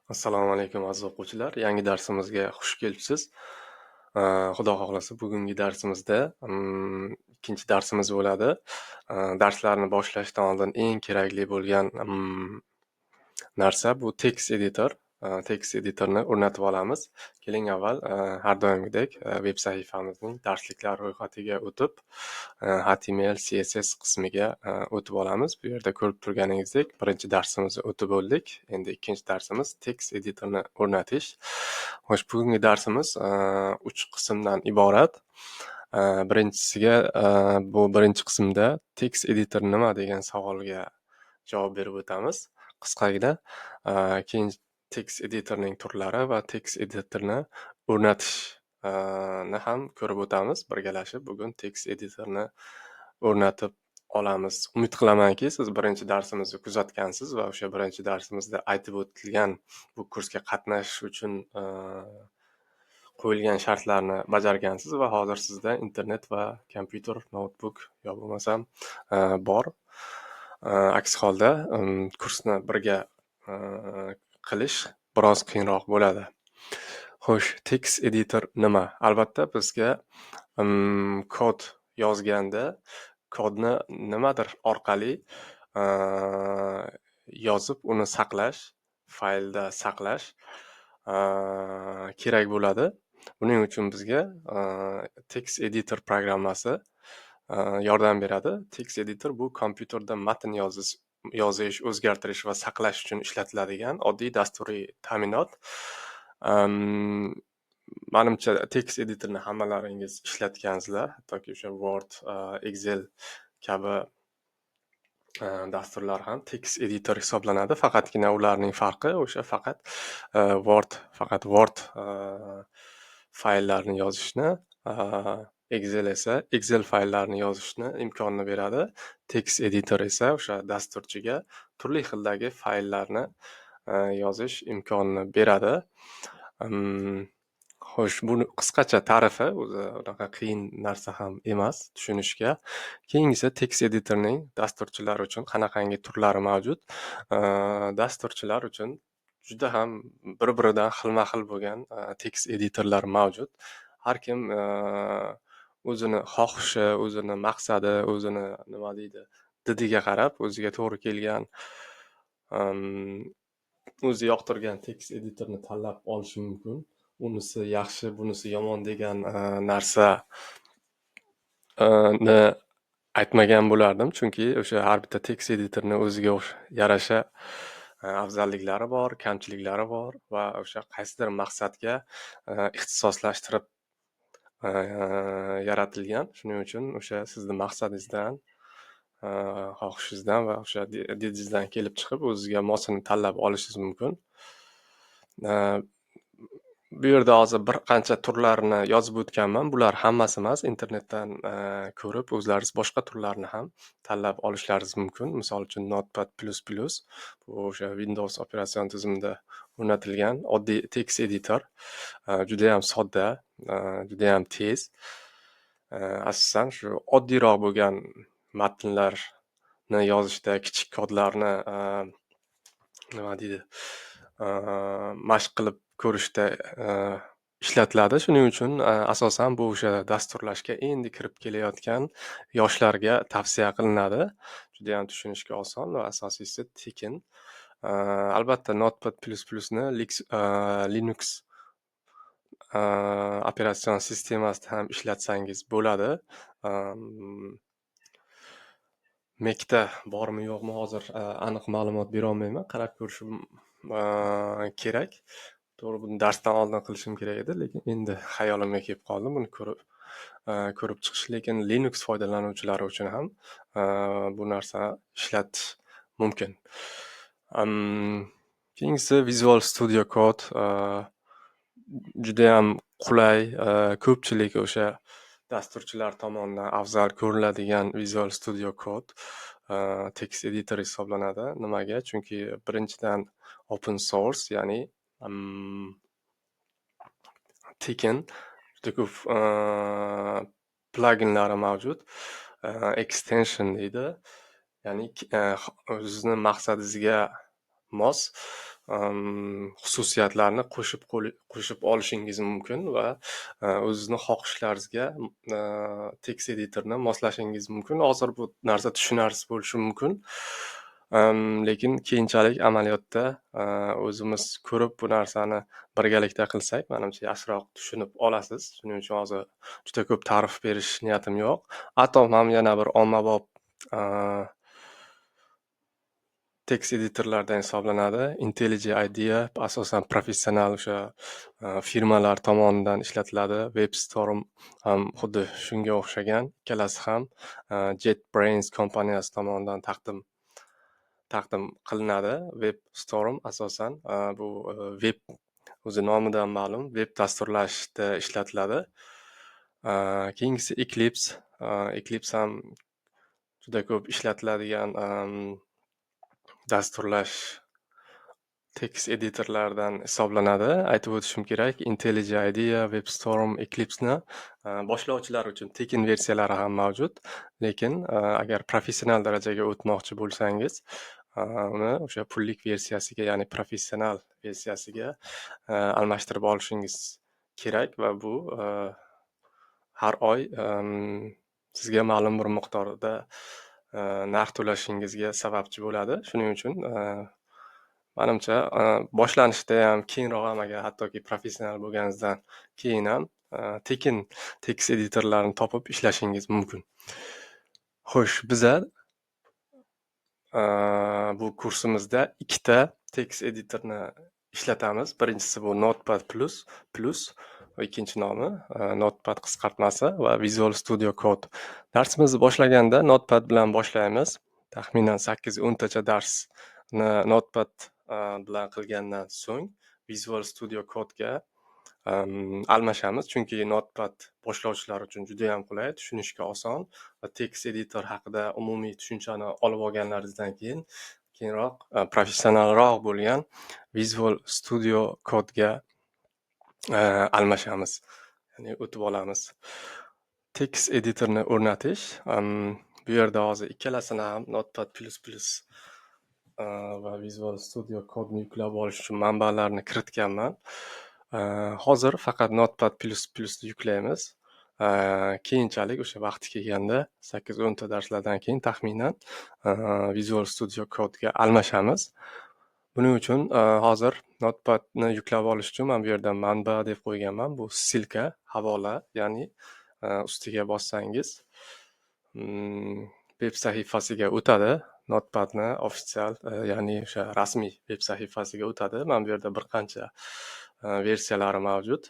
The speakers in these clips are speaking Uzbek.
Assalomu alaykum aziz o'quvchilar. Yangi darsimizga xush kelibsiz. Xudo xohlasa bugungi darsimizda ikkinchi darsimiz bo'ladi. Darslarni boshlashdan oldin eng kerakli bo'lgan narsa bu text editor. Text editorni o'rnatib olamiz. Keling avval har doimgidek veb sahifamizning darsliklar ro'yxatiga o'tib, HTML, CSS qismiga o'tib olamiz. Bu yerda ko'rib turganingizdek, birinchi darsimizni o'tib bo'ldik. Endi ikkinchi darsimiz text editorni o'rnatish. Xo'sh, bugungi darsimiz 3 qismdan iborat. Birinchisiga bu birinchi qismda text editor nima degan savolga javob berib o'tamiz qisqagina. Keyin text editorning turlari va text editorni o'rnatishni ham ko'rib o'tamiz. Birgalashib bugun text editorni o'rnatib olamiz. Umid qilamanki, siz birinchi darsimizni kuzatgansiz va o'sha birinchi darsimizda aytib o'tilgan bu kursga qatnashish uchun qo'yilgan shartlarni bajargansiz va hozir sizda internet va kompyuter, noutbuk yo bo'lmasam bor. Aks holda kursni birga qilish biroz qiyinroq bo'ladi. Xo'sh, text editor nima? Albatta bizga kod yozganda kodni nimadir orqali yozib uni saqlash, faylda saqlash kerak bo'ladi. Buning uchun bizga text editor programmasi yordam beradi. Text editor bu kompyuterda matn yozish, o'zgartirish va saqlash uchun ishlatiladigan oddiy dasturiy ta'minot. Menimcha text editorni hammalaringiz ishlatgansizlar, hattoki o'sha Word, Excel kabi dasturlar ham text editor hisoblanadi. Faqatgina ularning farqi o'sha faqat Word fayllarni yozishni, Excel esa Excel fayllarni yozishni imkonini beradi. Text editor esa o'sha dasturchiga turli xildagi fayllarni yozish imkonini beradi. Xo'sh, buni qisqacha ta'rifi o'zi unaqa qiyin narsa ham emas tushunishga. Keyingisi text editorning dasturchilar uchun qanaqangi turlari mavjud. Dasturchilar uchun juda ham bir-biridan xilma-xil bo'lgan text editorlar mavjud. Har kim o'zini xohishi, o'zini maqsadi, o'zini nima deydi, didiga qarab o'ziga to'g'ri kelgan o'zi yoqtirgan text editorni tanlab olishi mumkin. Unisi yaxshi, bunisi yomon degan narsani aytmagan bo'lardim, chunki o'sha har bitta text editorni o'ziga yarasha afzalliklari bor, kamchiliklari bor va o'sha qaysidir maqsadga ixtisoslashtirib yaratilgan. Shuning uchun o'sha sizni maqsadingizdan, xohishingizdan va o'sha didingizdan kelib chiqib o'zizga mosini tanlab olishingiz mumkin. Bu yerda hozir bir qancha turlarni yozib o'tganman. Bular hammasi emas, internetdan ko'rib o'zlaringiz boshqa turlarni ham tanlab olishlaringiz mumkin. Misol uchun Notepad++, bu o'sha Windows operatsion tizimida o'rnatilgan oddiy text editor. Juda ham sodda, juda ham tez. Asosan shu oddiyroq bo'lgan matnlarni yozishda, kichik kodlarni nima deydi, mashq qilib ko'rishda ishlatiladi. Shuning uchun asosan bu o'sha dasturlashga endi kirib kelayotgan yoshlarga tavsiya qilinadi. Juda ham tushunishga oson va asosiysi tekin. Albatta Notepad++ni Linux operatsion sistemasida ham ishlatsangiz bo'ladi. Mac'da bormi yo'qmi hozir aniq ma'lumot bera olmayman. Qarab ko'rishim kerak. To'g'ri, buni darsdan oldin qilishim kerak edi, lekin endi xayolimga kelib qoldi buni ko'rib chiqish. Lekin Linux foydalanuvchilari uchun ham bu narsa ishlatish mumkin. Keyingisi Visual Studio Code juda ham qulay, ko'pchilik o'sha dasturchilar tomonidan afzal ko'riladigan Visual Studio Code text editor hisoblanadi. Nimaga? Chunki birinchidan open source, ya'ni tekin, juda ko'p pluginlari mavjud. Extension deydi. Ya'ni o'zining maqsadingizga mos xususiyatlarni qo'shib olishingiz mumkin va o'zizni xohishlaringizga text editorni moslashingiz mumkin. Hozir bu narsa tushunarsiz bo'lishi mumkin. Lekin keyinchalik amaliyotda o'zimiz ko'rib bu narsani birgalikda qilsak, menimcha yaxshiroq tushunib olasiz. Shuning uchun hozir juda ko'p ta'rif berish niyatim yo'q. Atom ham yana bir ommabop text editorlardan hisoblanadi. IntelliJ IDEA asosan professional o'sha firmalar tomonidan ishlatiladi. WebStorm ham xuddi shunga o'xshagan. Ikkalasi ham JetBrains kompaniyasi tomonidan taqdim qilinadi. WebStorm asosan bu web o'zi nomidan ma'lum, web dasturlashda ishlatiladi. Keyingisi Eclipse. Eclipse ham juda ko'p ishlatiladigan dasturlash text editorlardan hisoblanadi. Aytib o'tishim kerak, IntelliJ IDEA, WebStorm, Eclipse'ni boshlovchilar uchun tekin versiyalari ham mavjud. Lekin agar professional darajaga o'tmoqchi bo'lsangiz, uni o'sha pullik versiyasiga, ya'ni professional versiyasiga almashtirib olishingiz kerak va bu har oy sizga ma'lum bir miqdorda narx to'lashingizga sababchi bo'ladi. Shuning uchun menimcha boshlanishda ham, keyinroq ham, agar hattoki professional bo'lganingizdan keyin ham tekin text editorlarni topib ishlashingiz mumkin. Xo'sh, biza bu kursimizda ikkita text editorni ishlatamiz. Birinchisi bu Notepad Plus va ikkinchi nomi Notepad qisqartmasi va Visual Studio Code. Darsimizni boshlaganda Notepad bilan boshlaymiz. Taxminan 8-10 tacha darsni Notepad bilan qilgandan so'ng Visual Studio Code'ga almashamiz, chunki Notepad boshlovchilar uchun juda ham qulay, tushunishga oson va text editor haqida umumiy tushunchani olib olganlaringizdan keyinroq professionalroq bo'lgan Visual Studio Code'ga almashamiz, ya'ni o'tib olamiz. Text editorni o'rnatish. Bu yerda hozir ikkalasini ham Notepad++ va Visual Studio Code'ni yuklab olish uchun manbalarni kiritganman. Hozir faqat Notepad++ yuklaymiz. Keyinchalik o'sha vaqti kelganda 8-10 ta darslardan keyin taxminan Visual Studio Code'ga almashamiz. Buning uchun hozir Notepadni yuklab olish uchun men bu yerda manba deb qo'yganman. Bu ssilka, havola, ya'ni ustiga bossangiz web sahifasiga o'tadi. Notepadni ofitsial, ya'ni o'sha rasmiy web sahifasiga o'tadi. Men bu yerda bir qancha versiyalari mavjud.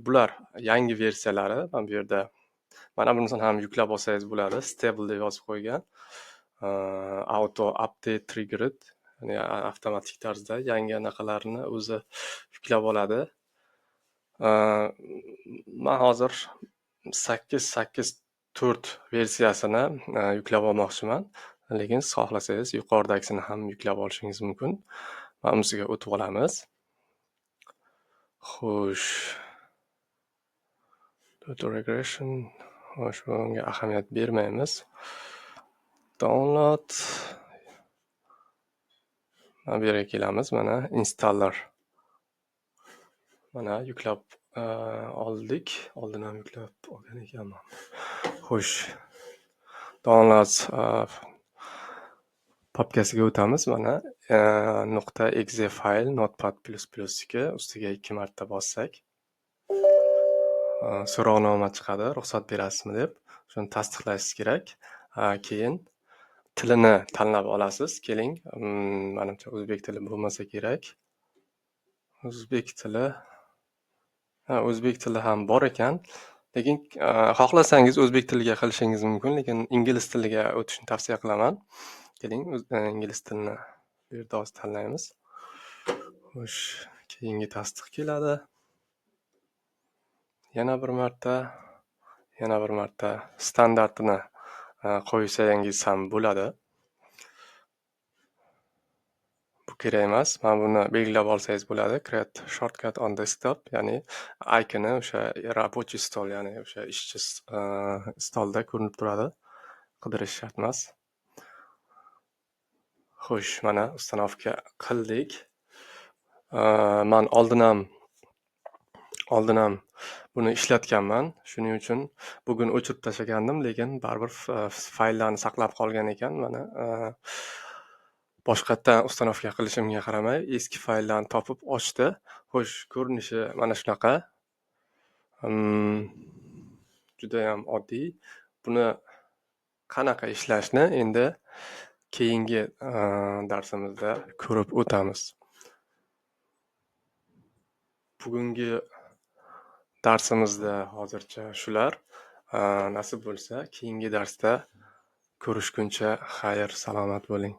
Bular yangi versiyalari. Men bu yerda mana bunisini ham yuklab olsangiz bo'ladi. Stable deb yozib qo'ygan. Auto update triggered, ya'ni avtomatik tarzda yangi anaqalarni o'zi yuklab oladi. Men hozir 8.8.4 versiyasini yuklab olmoqchiman. Lekin siz xohlasangiz yuqoridagisini ham yuklab olishingiz mumkin. Mana bunisiga o'tib olamiz. Xo'sh. Data regression. Xo'sh, bunga ahamiyat bermaymiz. Download. Mana bu yerga kelamiz. Mana installer. Mana yuklab oldik. Oldin ham yuklab olgan ekanman. Xo'sh. Downloads papkasiga o'tamiz. Mana .exe fayl Notepad++ ga ustiga 2 marta bossak so'rovnoma chiqadi, ruxsat berasizmi deb. Shuni tasdiqlashingiz kerak. Keyin tilini tanlab olasiz. Keling, menimcha o'zbek tili bo'lmasa kerak. O'zbek tili ham bor ekan. Lekin xohlasangiz o'zbek tiliga qilishingiz mumkin, lekin ingliz tiliga o'tishni tavsiya qilaman. Keling, ingliz tilini bu yerda hozir tanlaymiz. Xo'sh, keyingi tasdiq keladi. Yana bir marta standartini qo'ysangiz ham bo'ladi. Bu kerak emas. Men buni belgilab olsangiz bo'ladi. Create shortcut on desktop, ya'ni ikoni o'sha рабочий stol, ya'ni o'sha ishchi stolda ko'rinib turadi. Qidirish shart emas. Xo'sh, mana ustanovka qildik. Man oldin ham buni ishlatganman. Shuning uchun bugun o'chirib tashlagandim, lekin baribir fayllarni saqlab qolgan ekan. Mana boshqatdan ustanovka qilishimga qaramay, eski fayllarni topib ochdi. Xo'sh, ko'rinishi mana shunaqa. Judayam oddiy. Buni qanaqa ishlashni endi keyingi darsimizda ko'rib o'tamiz. Bugungi darsimizda hozircha shular. Nasib bo'lsa, keyingi darsda ko'rishguncha xayr, salomat bo'ling.